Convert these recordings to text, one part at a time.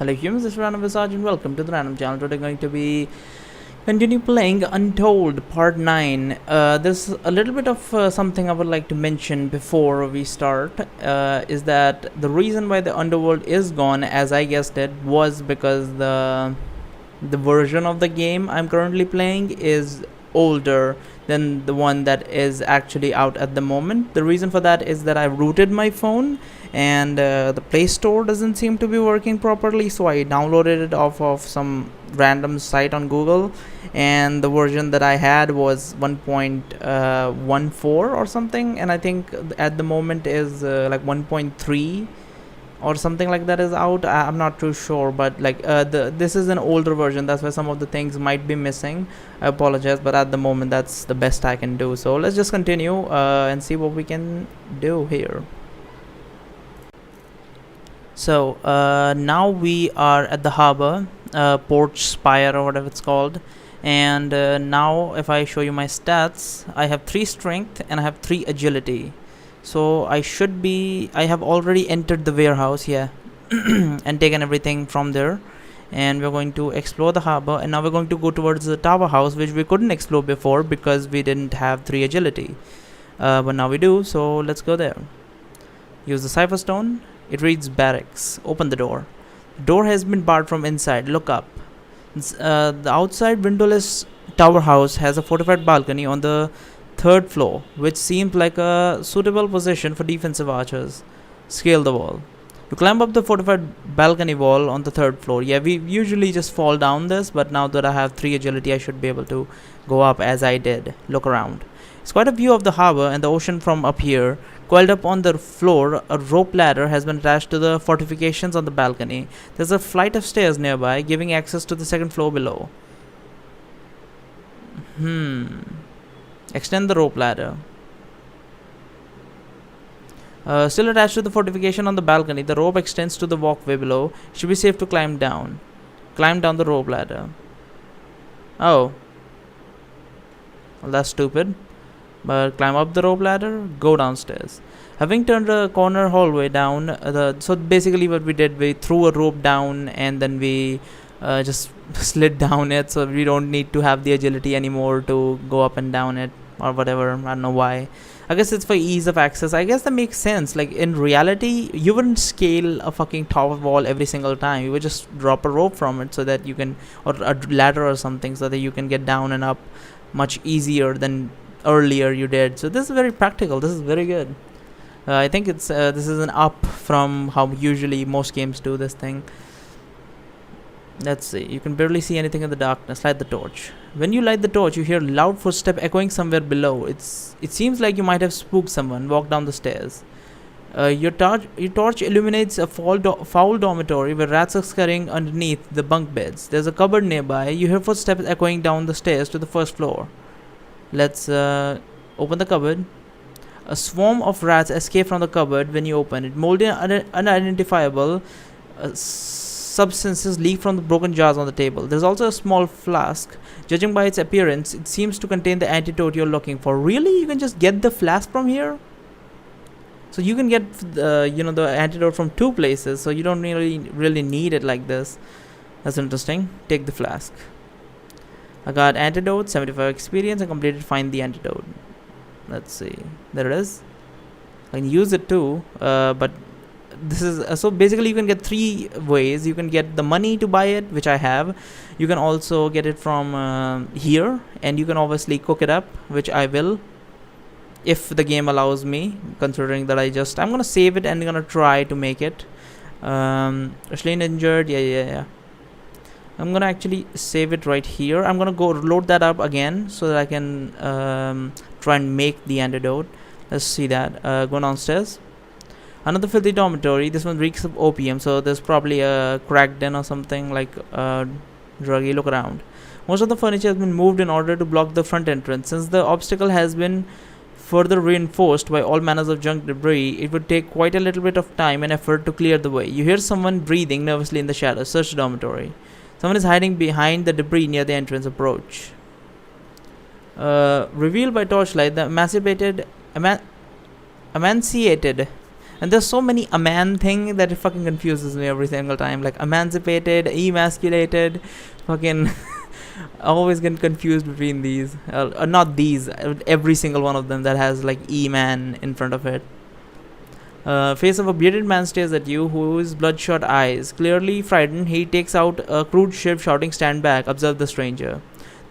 Hello humans, this is Random Visage and welcome to the Random channel. Today going to be continue playing Untold Part 9. There's a little bit of something I would like to mention before we start, is that the reason why the underworld is gone, as I guessed it, was because the version of the game I'm currently playing is older than the one that is actually out at the moment. The reason for that is that I rooted my phone and the Play Store doesn't seem to be working properly, so I downloaded it off of some random site on Google, and the version that I had was 1.14 or something, and I think at the moment is like 1.3 or something like that is out. I'm not too sure, but like this is an older version, that's why some of the things might be missing. I apologize, but at the moment that's the best I can do. So let's just continue and see what we can do here. So now we are at the harbor, Port Spire or whatever it's called, and now if I show you my stats, I have 3 strength and I have 3 agility. So I have already entered the warehouse here and taken everything from there, and we're going to explore the harbor, and now we're going to go towards the tower house, which we couldn't explore before because we didn't have 3 agility, but now we do. So let's go there. Use the cipher stone. It reads barracks. Open the door. The door has been barred from inside. Look up. The outside windowless tower house has a fortified balcony on the 3rd floor, which seems like a suitable position for defensive archers. Scale the wall. You climb up the fortified balcony wall on the 3rd floor. Yeah, we usually just fall down this, but now that I have 3 agility, I should be able to go up as I did. Look around. It's quite a view of the harbor and the ocean from up here. Coiled up on the floor, a rope ladder has been attached to the fortifications on the balcony. There's a flight of stairs nearby, giving access to the 2nd floor below. Extend the rope ladder. Still attached to the fortification on the balcony, the rope extends to the walkway below. Should be safe to climb down. Climb down the rope ladder. Oh. Well, that's stupid. But climb up the rope ladder, go downstairs. Having turned the corner hallway down, so basically what we did, we threw a rope down and then we just slid down it, so we don't need to have the agility anymore to go up and down it or whatever. I don't know why. I guess it's for ease of access. I guess that makes sense. Like in reality, you wouldn't scale a fucking tower wall every single time. You would just drop a rope from it so that you can, or a ladder or something, so that you can get down and up much easier than earlier you did. So this is very practical. This is very good. I think it's this is an up from how usually most games do this thing. Let's see. You can barely see anything in the darkness. Light the torch. When you light the torch, you hear loud footsteps echoing somewhere below. It seems like you might have spooked someone. Walk down the stairs. Your torch illuminates a foul dormitory where rats are scurrying underneath the bunk beds. There's a cupboard nearby. You hear footsteps echoing down the stairs to the 1st floor. Let's open the cupboard. A swarm of rats escape from the cupboard when you open it. Moldy and unidentifiable substances leak from the broken jars on the table. There's also a small flask. Judging by its appearance, it seems to contain the antidote you're looking for. Really? You can just get the flask from here? So you can get the antidote from 2 places, so you don't really need it like this. That's interesting. Take the flask. I got antidote, 75 experience, and completed find the antidote. Let's see. There it is. I can use it too, but this is so basically you can get 3 ways. You can get the money to buy it, which I have. You can also get it from here, and you can obviously cook it up, which I will, if the game allows me, considering that I'm gonna save it and gonna try to make it. Ashley injured. Yeah. I'm gonna actually save it right here. I'm gonna go load that up again so that I can try and make the antidote. Let's see that. Go downstairs. Another filthy dormitory. This one reeks of opium, so there's probably a crack den or something, like druggy. Look around. Most of the furniture has been moved in order to block the front entrance. Since the obstacle has been further reinforced by all manners of junk debris, it would take quite a little bit of time and effort to clear the way. You hear someone breathing nervously in the shadows. Search the dormitory. Someone is hiding behind the debris near the entrance. Approach. Revealed by torchlight, the emaciated And there's so many a man thing that it fucking confuses me every single time. Like emancipated, emasculated, fucking. I always get confused between these. Not these. Every single one of them that has like E-man in front of it. Face of a bearded man stares at you, whose bloodshot eyes. Clearly frightened, he takes out a crude shiv, shouting, "Stand back, observe the stranger."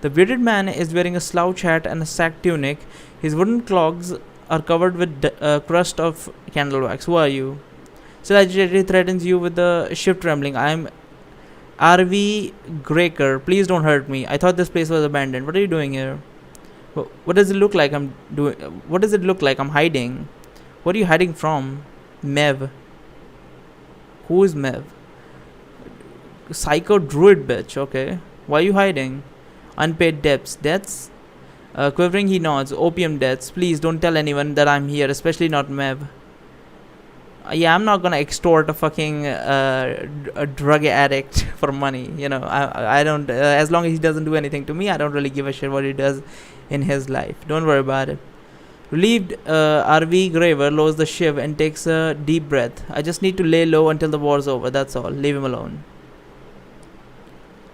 The bearded man is wearing a slouch hat and a sack tunic. His wooden clogs are covered with crust of candle wax. Who are you? Still agitated, he threatens you with the shiv trembling. I am R.V. Graker. Please don't hurt me. I thought this place was abandoned. What are you doing here? What does it look like I'm doing? What does it look like I'm hiding? What are you hiding from? Mev. Who is Mev? Psycho druid bitch. Okay. Why are you hiding? Unpaid debts. Debts? Quivering, he nods. Opium debts. Please don't tell anyone that I'm here, especially not Mev. Yeah, I'm not gonna extort a fucking a drug addict for money. You know, I don't. As long as he doesn't do anything to me, I don't really give a shit what he does in his life. Don't worry about it. Relieved, R.V. Graver lowers the shiv and takes a deep breath. I just need to lay low until the war's over. That's all. Leave him alone.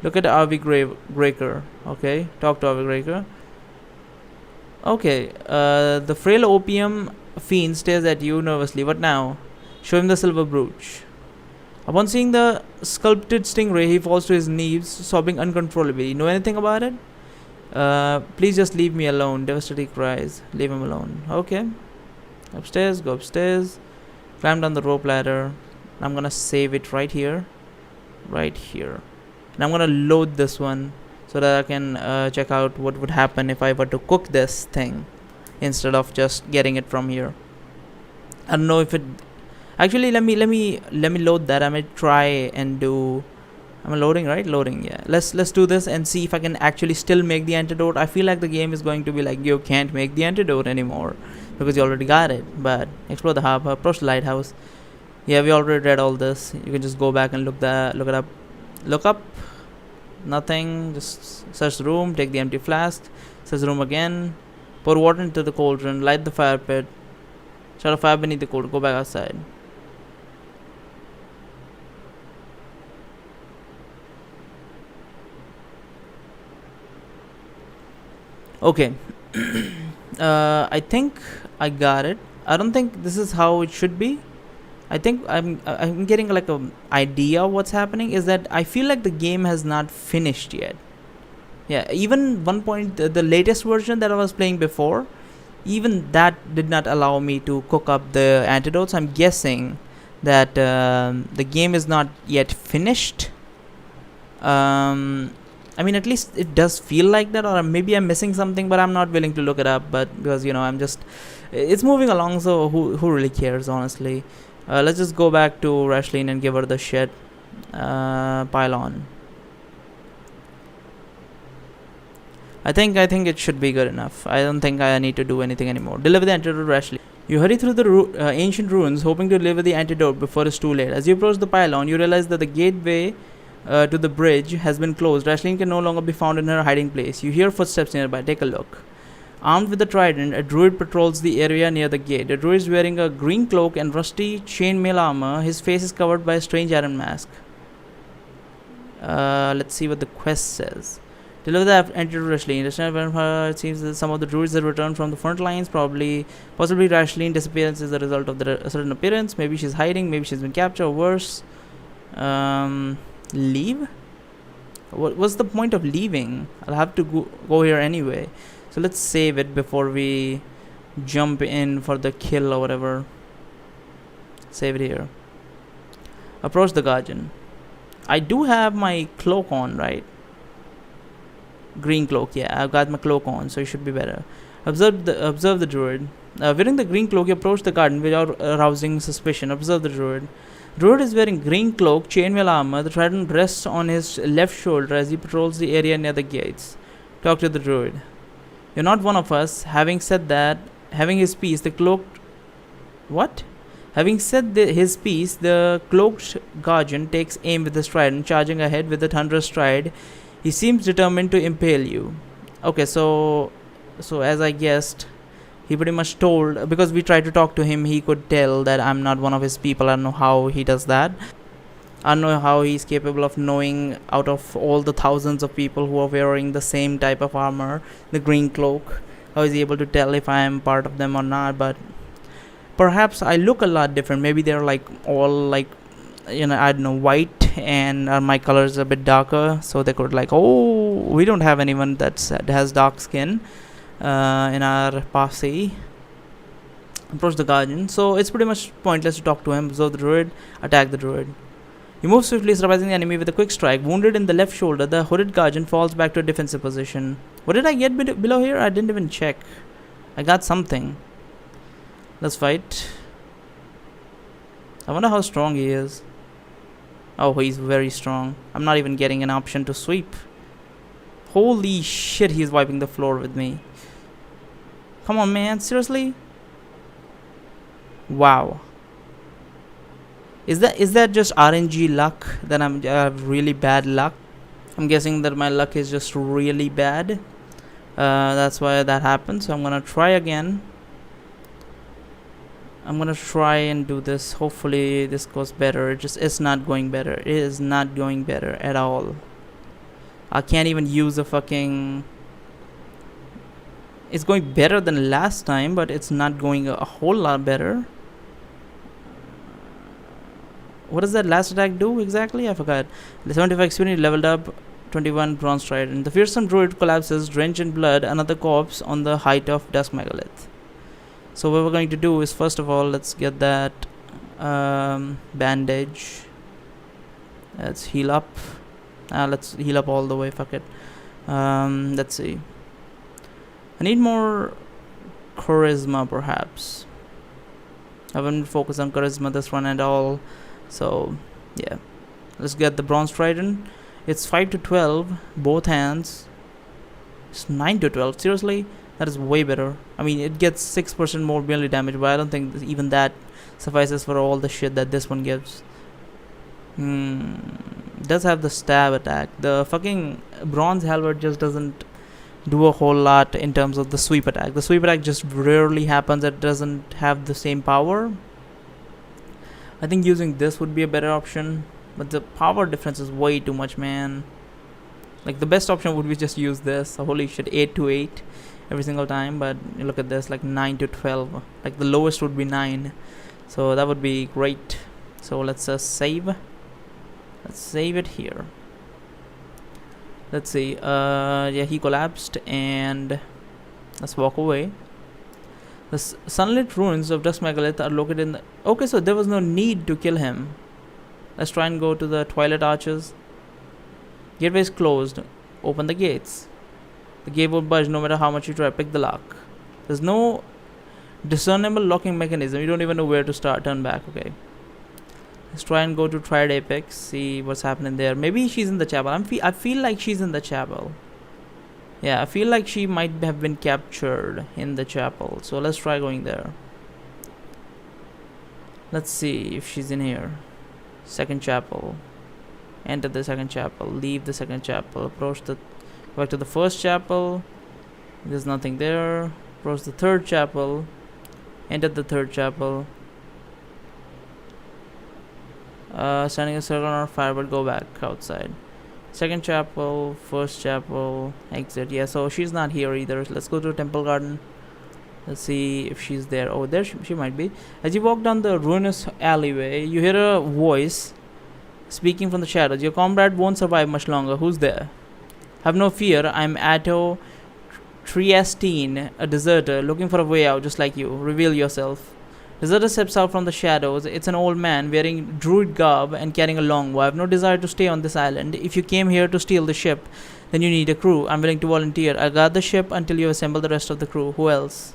Look at R.V. Graker. Okay, talk to R.V. Graker. Okay, the frail opium fiend stares at you nervously. What now? Show him the silver brooch. Upon seeing the sculpted stingray, he falls to his knees, sobbing uncontrollably. You know anything about it? Please just leave me alone. Devastated cries. Leave him alone. Okay. Upstairs. Go upstairs. Climb down the rope ladder. I'm gonna save it right here. Right here. And I'm gonna load this one so that I can check out what would happen if I were to cook this thing instead of just getting it from here. I don't know if it. Actually, let me load that. I might try and do. I'm loading, right? Loading, yeah. Let's do this and see if I can actually still make the antidote. I feel like the game is going to be like, you can't make the antidote anymore because you already got it. But explore the harbor, approach the lighthouse. Yeah, we already read all this. You can just go back and look it up. Look up. Nothing. Just search the room. Take the empty flask. Search the room again. Pour water into the cauldron. Light the fire pit. Start a fire beneath the cauldron. Go back outside. Okay. I think I got it. I don't think this is how it should be. I think I'm getting like a idea of what's happening. Is that I feel like the game has not finished yet. Yeah, even one point, the latest version that I was playing before, even that did not allow me to cook up the antidotes. I'm guessing that the game is not yet finished. I mean, at least it does feel like that, or maybe I'm missing something, but I'm not willing to look it up. But because I'm just, it's moving along, so who really cares, honestly? Let's just go back to Rashleen and give her the shit. Pylon. I think it should be good enough. I don't think I need to do anything anymore. Deliver the antidote, Rashleen. You hurry through the ancient ruins, hoping to deliver the antidote before it's too late. As you approach the pylon, you realize that the gateway to the bridge has been closed. Rashleen can no longer be found in her hiding place. You hear footsteps nearby. Take a look. Armed with a trident, a druid patrols the area near the gate. The druid is wearing a green cloak and rusty chainmail armor. His face is covered by a strange iron mask. Let's see what the quest says. Deliver the antidote to Rashleen. It seems that some of the druids have returned from the front lines. Possibly Rashleen's disappearance is a result of a certain appearance. Maybe she's hiding. Maybe she's been captured or worse. Leave? What's the point of leaving? I'll have to go here anyway. So let's save it before we jump in for the kill or whatever. Save it here. Approach the guardian. I do have my cloak on, right? Green cloak, yeah, I've got my cloak on, so it should be better. Observe the druid. Wearing the green cloak, you approach the garden without arousing suspicion. Observe the druid. Druid is wearing green cloak, chainmail armor. The trident rests on his left shoulder as he patrols the area near the gates. Talk to the druid. You're not one of us. Having said that, having his piece, the cloaked... What? Having said his piece, the cloaked guardian takes aim with his trident, charging ahead with a thunderous stride. He seems determined to impale you. Okay, so as I guessed, He pretty much told, because we tried to talk to him, he could tell that I'm not one of his people. I don't know how he does that. I don't know how he's capable of knowing out of all the thousands of people who are wearing the same type of armor, the green cloak, how is he able to tell if I am part of them or not. But perhaps I look a lot different. Maybe they're like all like, I don't know, white, and my color is a bit darker, so they could like, oh, we don't have anyone that has dark skin in our posse. Approach the guardian. So it's pretty much pointless to talk to him. Observe the druid, attack the druid. You move swiftly, surprising the enemy with a quick strike. Wounded in the left shoulder, the hooded guardian falls back to a defensive position. What did I get below here? I didn't even check. I got something. Let's fight. I wonder how strong he is. Oh, he's very strong. I'm not even getting an option to sweep. Holy shit, he's wiping the floor with me. Come on, man. Seriously? Wow. Is that just RNG luck? That I have really bad luck? I'm guessing that my luck is just really bad. That's why that happened. So I'm gonna try again. I'm gonna try and do this. Hopefully this goes better. It's not going better. It is not going better at all. I can't even use a fucking... It's going better than last time, but it's not going a whole lot better. What does that last attack do exactly? I forgot. The 75 experience leveled up, 21 bronze trident. The fearsome druid collapses, drenched in blood, another corpse on the height of Dusk Megalith. So what we're going to do is, first of all, let's get that bandage. Let's heal up. Let's heal up all the way, fuck it. Let's see. I need more charisma, perhaps. I haven't focused on charisma this one at all. So, yeah. Let's get the bronze trident. It's 5 to 12, both hands. It's 9 to 12, seriously? That is way better. I mean, it gets 6% more melee damage, but I don't think even that suffices for all the shit that this one gives. It does have the stab attack. The fucking bronze halberd just doesn't do a whole lot in terms of the sweep attack. The sweep attack just rarely happens. It doesn't have the same power. I think using this would be a better option, but the power difference is way too much, man. Like, the best option would be just use this. Holy shit, 8 to 8 every single time, but you look at this, like 9 to 12. Like, the lowest would be 9. So that would be great. So let's save. Let's save it here. Let's see. Yeah, he collapsed, and let's walk away. The sunlit ruins of Dusk Megalith are located in the... Okay, so there was no need to kill him. Let's try and go to the Twilight Arches. Gateway is closed. Open the gates. The gate won't budge no matter how much you try. Pick the lock. There's no discernible locking mechanism. You don't even know where to start. Turn back. Okay. Let's try and go to Triad Apex. See what's happening there. Maybe she's in the chapel. I feel like she's in the chapel. Yeah, I feel like she might have been captured in the chapel. So let's try going there. Let's see if she's in here. Second chapel. Enter the second chapel. Leave the second chapel. Approach the... Go back to the first chapel. There's nothing there. Approach the third chapel. Enter the third chapel. Standing a circle on fire, but go back outside. Second chapel, first chapel, exit. Yeah, so she's not here either. Let's go to Temple Garden. Let's see if she's there. Oh, there she might be. As you walk down the ruinous alleyway, you hear a voice speaking from the shadows. Your comrade won't survive much longer. Who's there? Have no fear. I'm Atto Triestine, a deserter, looking for a way out just like you. Reveal yourself. Deserter steps out from the shadows. It's an old man wearing druid garb and carrying a longbow. I have no desire to stay on this island. If you came here to steal the ship, then you need a crew. I'm willing to volunteer. I'll guard the ship until you assemble the rest of the crew. Who else?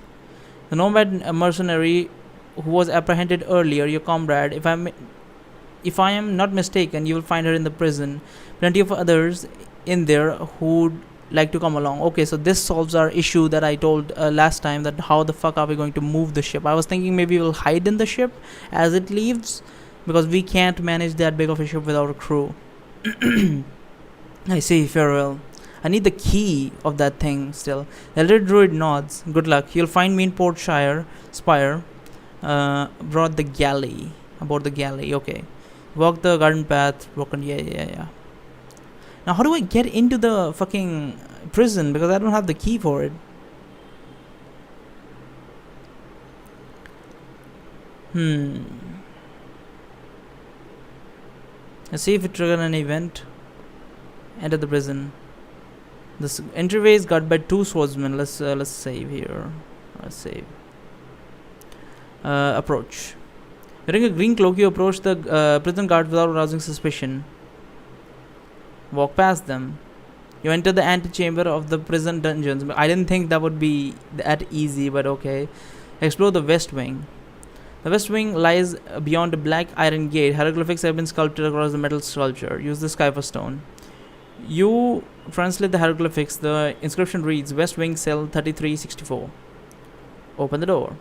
The nomad mercenary who was apprehended earlier, your comrade. If I am not mistaken, you will find her in the prison. Plenty of others in there who'd like to come along. Okay, so this solves our issue that I told last time, that how the fuck are we going to move the ship. I was thinking maybe we'll hide in the ship as it leaves, because we can't manage that big of a ship without a crew. I see, farewell. I need the key of that thing still. The elder druid nods. Good luck. You'll find me in Portshire Spire. Brought the galley. Aboard the galley. Okay. Walk the garden path. Broken. Yeah. Now, how do I get into the fucking prison? Because I don't have the key for it. Let's see if it triggered an event. Enter the prison. This entryway is guarded by 2 swordsmen. Let's save here. Let's save. Approach. Wearing a green cloak, you approach the prison guards without arousing suspicion. Walk past them. You enter the antechamber of the prison dungeons. I didn't think that would be that easy, but okay. Explore the west wing. The west wing lies beyond a black iron gate. Hieroglyphics have been sculpted across the metal sculpture. Use the Skyfer stone. You translate the hieroglyphics. The inscription reads, West Wing Cell 3364. Open the door.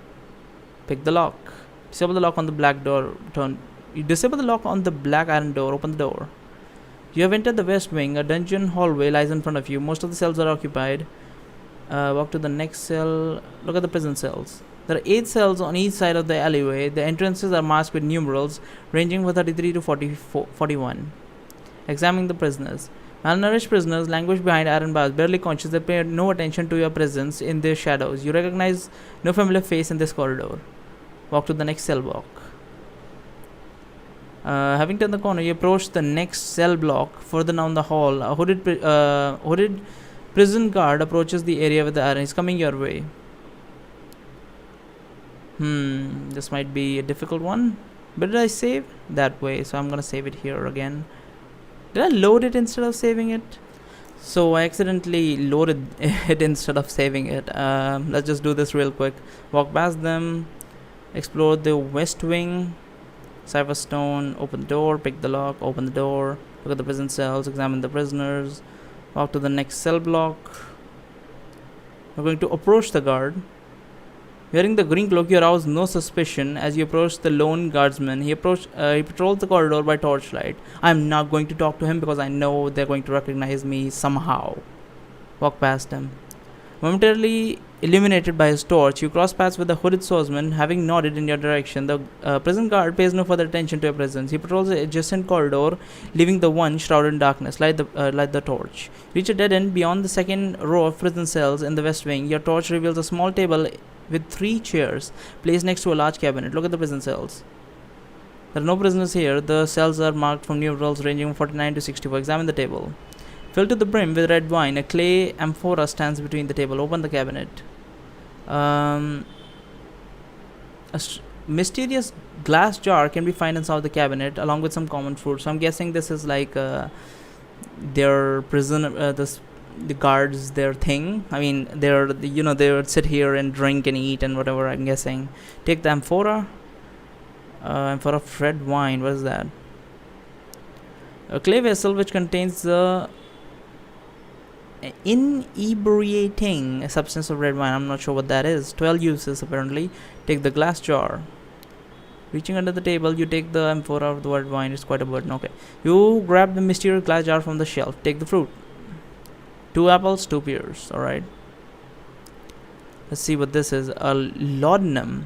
Pick the lock. Disable the lock on the black door. You disable the lock on the black iron door. Open the door. You have entered the west wing. A dungeon hallway lies in front of you. Most of the cells are occupied. Walk to the next cell. Look at the prison cells. There are 8 cells on each side of the alleyway. The entrances are marked with numerals ranging from 33 to 41. Examine the prisoners. Malnourished prisoners languish behind iron bars, barely conscious. They pay no attention to your presence in their shadows. You recognize no familiar face in this corridor. Walk to the next cell block. Having turned the corner, you approach the next cell block. Further down the hall, a hooded prison guard approaches the area with the iron. He's coming your way. This might be a difficult one. But did I save? That way, so I'm gonna save it here again. Did I load it instead of saving it? So I accidentally loaded it instead of saving it. Let's just do this real quick. Walk past them. Explore the west wing. Cipher stone. Open the door. Pick the lock. Open the door. Look at the prison cells. Examine the prisoners. Walk to the next cell block. We're going to approach the guard. Wearing the green cloak, you arouse no suspicion as you approach the lone guardsman. He patrols the corridor by torchlight. I'm not going to talk to him because I know they're going to recognize me somehow. Walk past him. Momentarily illuminated by his torch, you cross paths with the hooded swordsman. Having nodded in your direction, the prison guard pays no further attention to your presence. He patrols the adjacent corridor, leaving the one shrouded in darkness. Light the torch. Reach a dead end beyond the second row of prison cells in the west wing. Your torch reveals a small table with 3 chairs placed next to a large cabinet. Look at the prison cells. There are no prisoners here. The cells are marked from numerals ranging from 49 to 64. Examine the table. Filled to the brim with red wine, a clay amphora stands between the table. Open the cabinet. Mysterious glass jar can be found inside the cabinet along with some common fruit. So I'm guessing this is like their prison, the guards, their thing. I mean, they would sit here and drink and eat and whatever, I'm guessing. Take the amphora. Amphora of red wine. What is that? A clay vessel which contains the inebriating substance of red wine. I'm not sure what that is. 12 uses apparently. Take the glass jar. Reaching under the table, you take the amphora of the red wine. It's quite a burden. Okay. You grab the mysterious glass jar from the shelf. Take the fruit. 2 apples, 2 pears. Alright. Let's see what this is. A laudanum.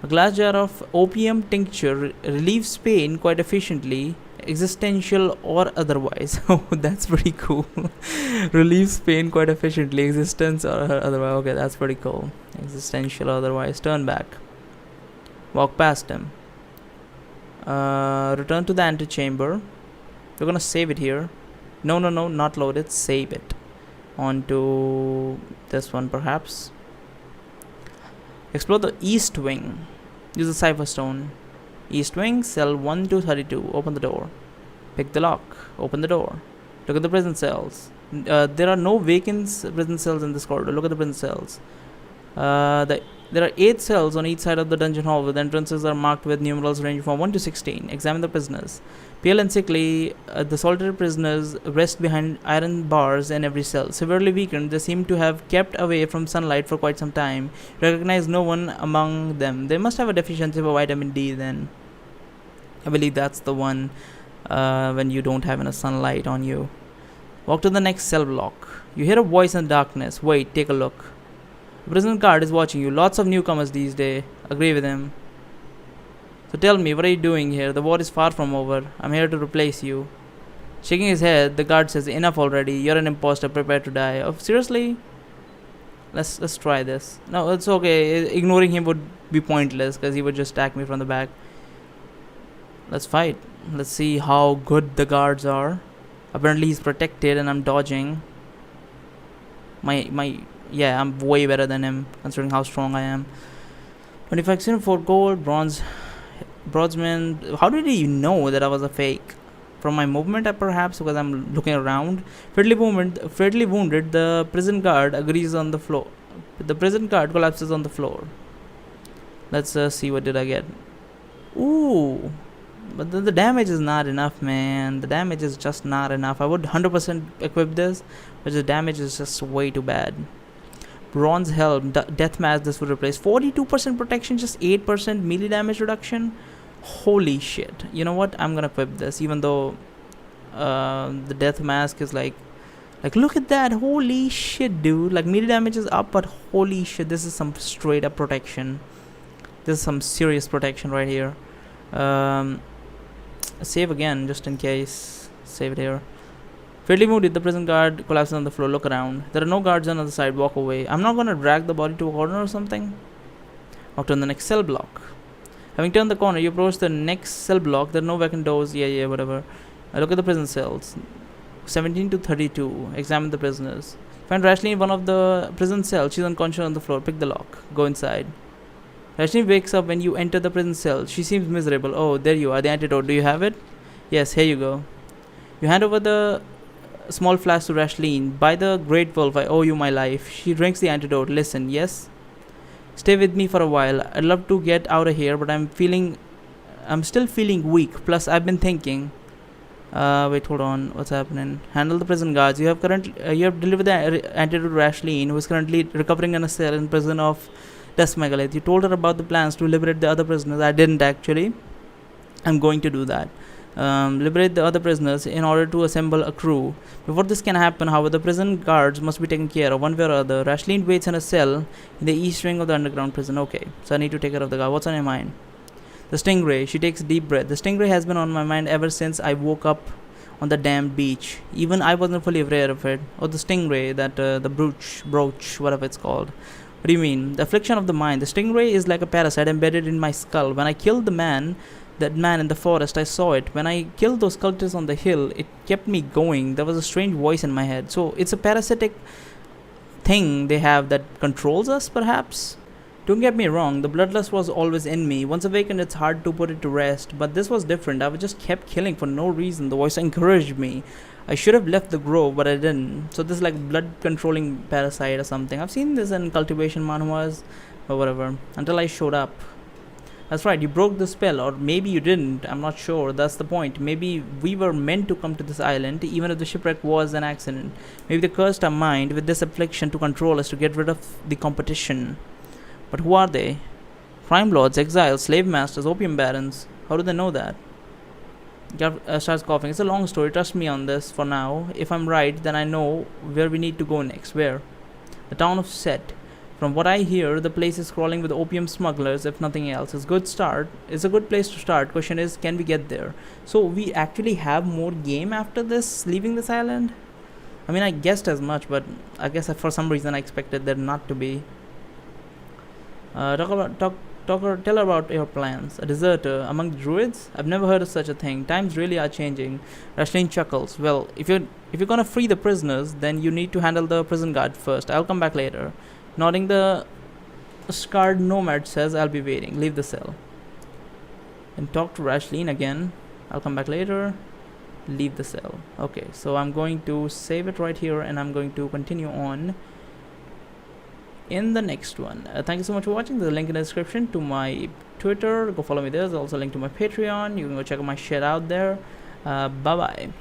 A glass jar of opium tincture relieves pain quite efficiently, existential or otherwise. Oh, that's pretty cool. Relieves pain quite efficiently, existence or otherwise. Okay, that's pretty cool. Existential or otherwise. Turn back. Walk past him. Return to the antechamber. We're gonna save it here. No, not load it. Save it. Onto this one perhaps. Explore the east wing. Use the cipher stone. East wing, cell 1 to 32. Open the door. Pick the lock. Open the door. Look at the prison cells. There are no vacant prison cells in this corridor. Look at the prison cells. There are 8 cells on each side of the dungeon hall, with entrances are marked with numerals ranging from 1 to 16. Examine the prisoners. Pale and sickly, the solitary prisoners rest behind iron bars in every cell. Severely weakened, they seem to have kept away from sunlight for quite some time. Recognize no one among them. They must have a deficiency of vitamin D then. I believe that's the one when you don't have enough sunlight on you. Walk to the next cell block. You hear a voice in the darkness. Wait, take a look. The prison guard is watching you. Lots of newcomers these days. Agree with him. So tell me, what are you doing here? The war is far from over. I'm here to replace you. Shaking his head, the guard says, enough already. You're an imposter. Prepare to die. Oh, seriously? Let's try this. No, it's okay. Ignoring him would be pointless because he would just attack me from the back. Let's fight. Let's see how good the guards are. Apparently he's protected and I'm dodging. Yeah, I'm way better than him considering how strong I am. 25 gold, Broadsman. How did he know that I was a fake? From my movement, perhaps, because I'm looking around. Fatally wounded, the prison guard agrees on the floor. The prison guard collapses on the floor. Let's see, what did I get? Ooh. But the damage is not enough, man. The damage is just not enough. I would 100% equip this, but the damage is just way too bad. Bronze Helm, Death Mask, this would replace. 42% protection, just 8% melee damage reduction. Holy shit. You know what? I'm gonna equip this, even though the Death Mask is like look at that. Holy shit, dude. Like, melee damage is up, but holy shit, this is some straight up protection. This is some serious protection right here. Save again, just in case. Save it here. Fatally wounded, the prison guard collapses on the floor. Look around. There are no guards on the other side. Walk away. I'm not gonna drag the body to a corner or something. Walk to the next cell block. Having turned the corner, you approach the next cell block. There are no vacant doors. Yeah, whatever. Look at the prison cells. 17 to 32. Examine the prisoners. Find Rashly in one of the prison cells. She's unconscious on the floor. Pick the lock. Go inside. Rashly wakes up when you enter the prison cell. She seems miserable. Oh, there you are. The antidote. Do you have it? Yes, here you go. You hand over the small flask to Rashleen. By the Great Wolf, I owe you my life. She drinks the antidote. Listen, yes? Stay with me for a while. I'd love to get out of here, but I'm still feeling weak. Plus, I've been thinking. Wait, hold on. What's happening? Handle the prison guards. You have delivered the antidote to Rashleen, who is currently recovering in a cell in prison of Desmegalith. You told her about the plans to liberate the other prisoners. I didn't actually. I'm going to do that. Liberate the other prisoners in order to assemble a crew. Before this can happen, however, the prison guards must be taken care of one way or other. Rashleen waits in a cell in the east wing of the underground prison. Okay, so I need to take care of the guard. What's on your mind? The Stingray. She takes a deep breath. The Stingray has been on my mind ever since I woke up on the damn beach. Even I wasn't fully aware of it. Oh, the Stingray, that the brooch, whatever it's called. What do you mean? The affliction of the mind. The Stingray is like a parasite embedded in my skull. When I killed that man in the forest, I saw it. When I killed those cultists on the hill, it kept me going. There was a strange voice in my head. So it's a parasitic thing they have that controls us, perhaps? Don't get me wrong, the bloodlust was always in me. Once awakened, it's hard to put it to rest. But this was different. I just kept killing for no reason. The voice encouraged me. I should have left the grove, but I didn't. So this is like blood controlling parasite or something. I've seen this in cultivation manhwas or whatever. Until I showed up. That's right, you broke the spell, or maybe you didn't. I'm not sure. That's the point. Maybe we were meant to come to this island, even if the shipwreck was an accident. Maybe they cursed our mind with this affliction to control us, to get rid of the competition. But who are they? Crime lords, exiles, slave masters, opium barons. How do they know that? Gav starts coughing. It's a long story. Trust me on this for now. If I'm right, then I know where we need to go next. Where? The town of Set. From what I hear, the place is crawling with opium smugglers, if nothing else. It's a good place to start. Question is, can we get there? So we actually have more game after this, leaving this island? I mean, I guessed as much, but I guess for some reason I expected there not to be. Tell her about your plans. A deserter among the druids? I've never heard of such a thing. Times really are changing. Rashleen chuckles. Well, if you're gonna free the prisoners, then you need to handle the prison guard first. I'll come back later. Nodding, the scarred nomad says, I'll be waiting. Leave the cell. And talk to Rashleen again. I'll come back later. Leave the cell. Okay, so I'm going to save it right here, and I'm going to continue on in the next one. Thank you so much for watching. There's a link in the description to my Twitter. Go follow me there. There's also a link to my Patreon. You can go check my shit out there. Bye bye.